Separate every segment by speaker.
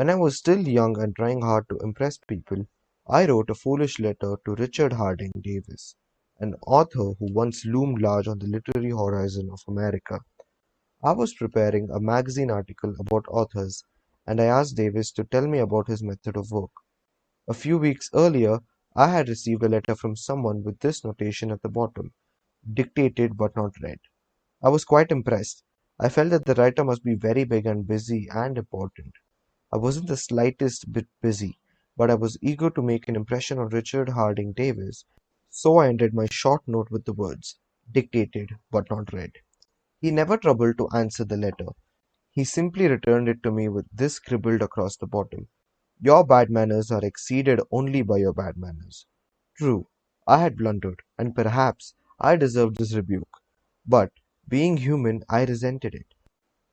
Speaker 1: When I was still young and trying hard to impress people, I wrote a foolish letter to Richard Harding Davis, an author who once loomed large on the literary horizon of America. I was preparing a magazine article about authors, and I asked Davis to tell me about his method of work. A few weeks earlier, I had received a letter from someone with this notation at the bottom: dictated but not read. I was quite impressed. I felt that the writer must be very big and busy and important. I wasn't the slightest bit busy, but I was eager to make an impression on Richard Harding Davis, so I ended my short note with the words, dictated but not read. He never troubled to answer the letter. He simply returned it to me with this scribbled across the bottom: your bad manners are exceeded only by your bad manners. True, I had blundered, and perhaps I deserved this rebuke. But, being human, I resented it.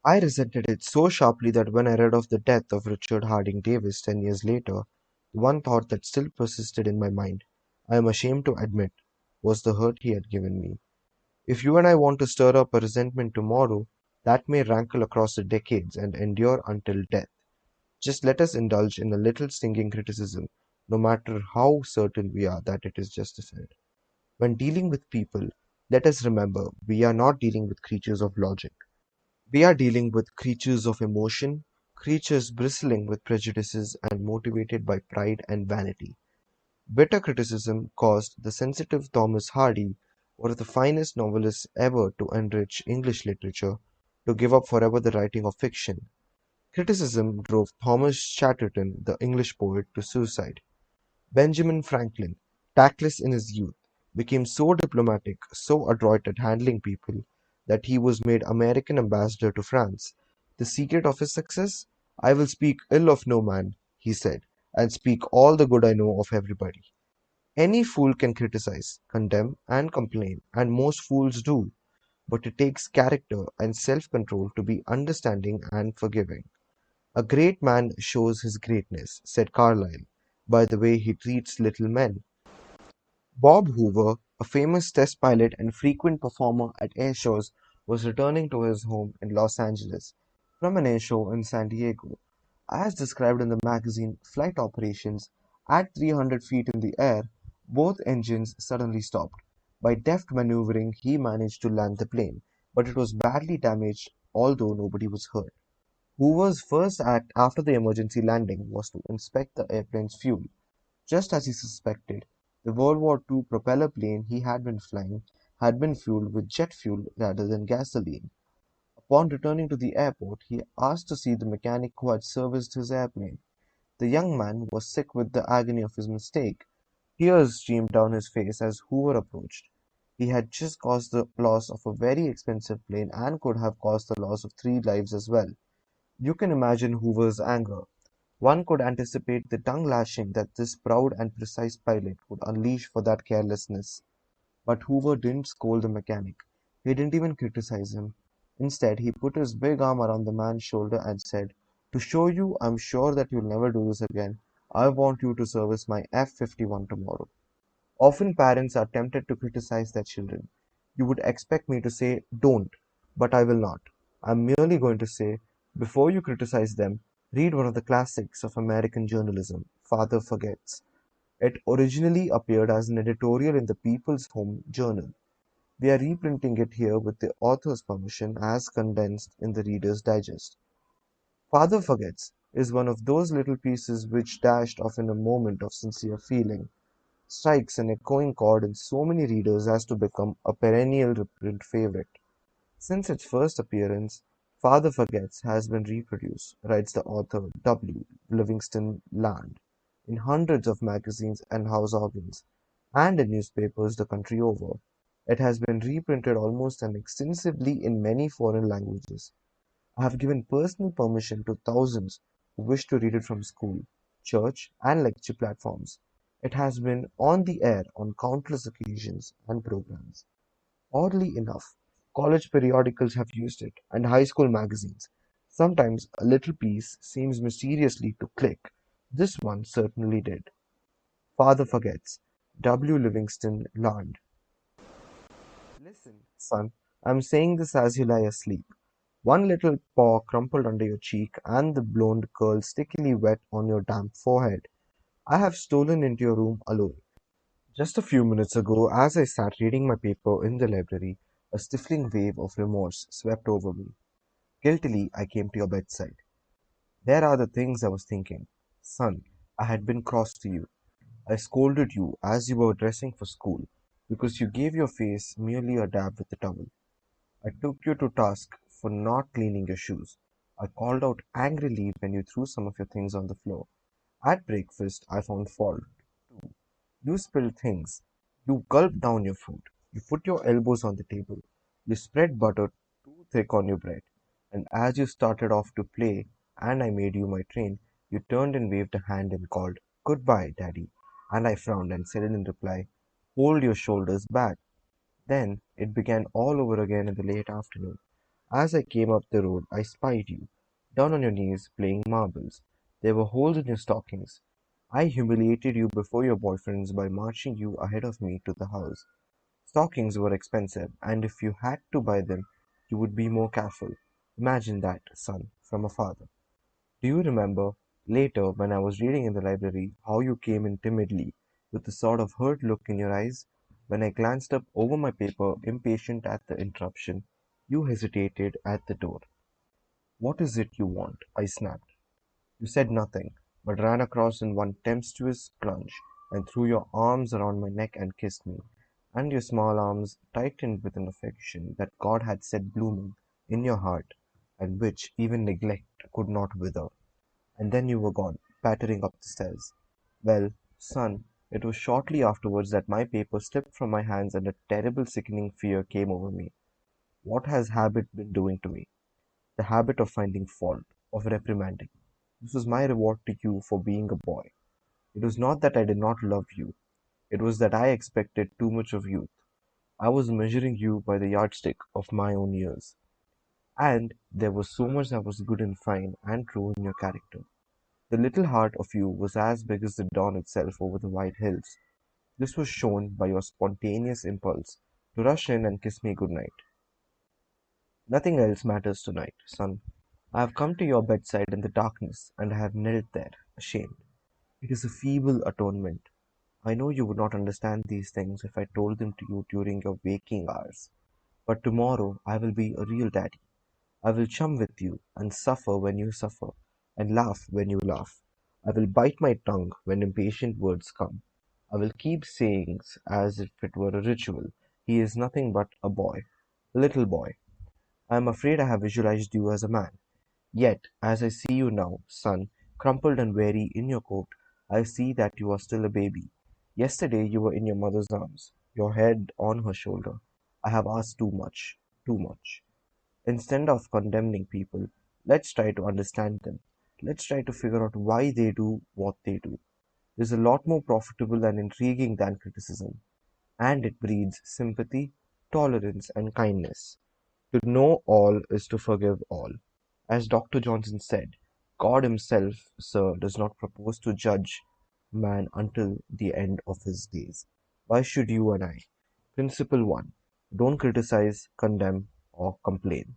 Speaker 1: I resented it so sharply that when I read of the death of Richard Harding Davis 10 years later, the one thought that still persisted in my mind, I am ashamed to admit, was the hurt he had given me. If you and I want to stir up a resentment tomorrow, that may rankle across the decades and endure until death. Just let us indulge in a little stinging criticism, no matter how certain we are that it is justified. When dealing with people, let us remember we are not dealing with creatures of logic. We are dealing with creatures of emotion, creatures bristling with prejudices and motivated by pride and vanity. Bitter criticism caused the sensitive Thomas Hardy, one of the finest novelists ever to enrich English literature, to give up forever the writing of fiction. Criticism drove Thomas Chatterton, the English poet, to suicide. Benjamin Franklin, tactless in his youth, became so diplomatic, so adroit at handling people, that he was made American ambassador to France. The secret of his success? I will speak ill of no man, he said, and speak all the good I know of everybody. Any fool can criticize, condemn, and complain, and most fools do, but it takes character and self control to be understanding and forgiving. A great man shows his greatness, said Carlyle, by the way he treats little men. Bob Hoover, a famous test pilot and frequent performer at air shows, was returning to his home in Los Angeles from an air show in San Diego. As described in the magazine Flight Operations, at 300 feet in the air, both engines suddenly stopped. By deft maneuvering, he managed to land the plane, but it was badly damaged, although nobody was hurt. Hoover's first act after the emergency landing was to inspect the airplane's fuel. Just as he suspected, the World War II propeller plane he had been flying had been fueled with jet fuel rather than gasoline. Upon returning to the airport, he asked to see the mechanic who had serviced his airplane. The young man was sick with the agony of his mistake. Tears streamed down his face as Hoover approached. He had just caused the loss of a very expensive plane and could have caused the loss of 3 lives as well. You can imagine Hoover's anger. One could anticipate the tongue-lashing that this proud and precise pilot would unleash for that carelessness. But Hoover didn't scold the mechanic. He didn't even criticize him. Instead, he put his big arm around the man's shoulder and said, "To show you I'm sure that you'll never do this again, I want you to service my F-51 tomorrow." Often parents are tempted to criticize their children. You would expect me to say, "Don't," but I will not. I'm merely going to say, before you criticize them, read one of the classics of American journalism, Father Forgets. It originally appeared as an editorial in the People's Home Journal. We are reprinting it here with the author's permission as condensed in the Reader's Digest. Father Forgets is one of those little pieces which, dashed off in a moment of sincere feeling, strikes an echoing chord in so many readers as to become a perennial reprint favorite. Since its first appearance, Father Forgets has been reproduced, writes the author W. Livingston Land, in hundreds of magazines and house organs, and in newspapers the country over. It has been reprinted almost and extensively in many foreign languages. I have given personal permission to thousands who wish to read it from school, church, and lecture platforms. It has been on the air on countless occasions and programs. Oddly enough, college periodicals have used it, and high school magazines. Sometimes a little piece seems mysteriously to click. This one certainly did. Father Forgets. W. Livingston Land. Listen, son, I'm saying this as you lie asleep. One little paw crumpled under your cheek, and the blonde curl stickily wet on your damp forehead. I have stolen into your room alone. Just a few minutes ago, as I sat reading my paper in the library, a stifling wave of remorse swept over me. Guiltily, I came to your bedside. There are the things I was thinking. Son, I had been cross to you. I scolded you as you were dressing for school because you gave your face merely a dab with a towel. I took you to task for not cleaning your shoes. I called out angrily when you threw some of your things on the floor. At breakfast, I found fault. You spilled things. You gulped down your food. You put your elbows on the table. You spread butter too thick on your bread. And as you started off to play, and I made you my train, you turned and waved a hand and called, "Goodbye, Daddy." And I frowned and said in reply, "Hold your shoulders back." Then it began all over again in the late afternoon. As I came up the road, I spied you, down on your knees playing marbles. There were holes in your stockings. I humiliated you before your boyfriends by marching you ahead of me to the house. Stockings were expensive, and if you had to buy them, you would be more careful. Imagine that, son, from a father. Do you remember, later when I was reading in the library, how you came in timidly, with a sort of hurt look in your eyes? When I glanced up over my paper, impatient at the interruption, you hesitated at the door. "What is it you want?" I snapped. You said nothing, but ran across in one tempestuous plunge, and threw your arms around my neck and kissed me, and your small arms tightened with an affection that God had set blooming in your heart, and which even neglect could not wither. And then you were gone, pattering up the stairs. Well, son, it was shortly afterwards that my paper slipped from my hands and a terrible sickening fear came over me. What has habit been doing to me? The habit of finding fault, of reprimanding. This was my reward to you for being a boy. It was not that I did not love you. It was that I expected too much of youth. I was measuring you by the yardstick of my own years. And there was so much that was good and fine and true in your character. The little heart of you was as big as the dawn itself over the white hills. This was shown by your spontaneous impulse to rush in and kiss me good night. Nothing else matters tonight, son. I have come to your bedside in the darkness, and I have knelt there, ashamed. It is a feeble atonement. I know you would not understand these things if I told them to you during your waking hours. But tomorrow I will be a real daddy. I will chum with you, and suffer when you suffer, and laugh when you laugh. I will bite my tongue when impatient words come. I will keep saying as if it were a ritual. He is nothing but a boy, a little boy. I am afraid I have visualized you as a man. Yet, as I see you now, son, crumpled and weary in your coat, I see that you are still a baby. Yesterday you were in your mother's arms, your head on her shoulder. I have asked too much, too much. Instead of condemning people, let's try to understand them. Let's try to figure out why they do what they do. It is a lot more profitable and intriguing than criticism, and it breeds sympathy, tolerance, and kindness. To know all is to forgive all. As Dr. Johnson said, God Himself, sir, does not propose to judge man until the end of his days. Why should you and I? Principle 1. Don't criticize, condemn, or complain.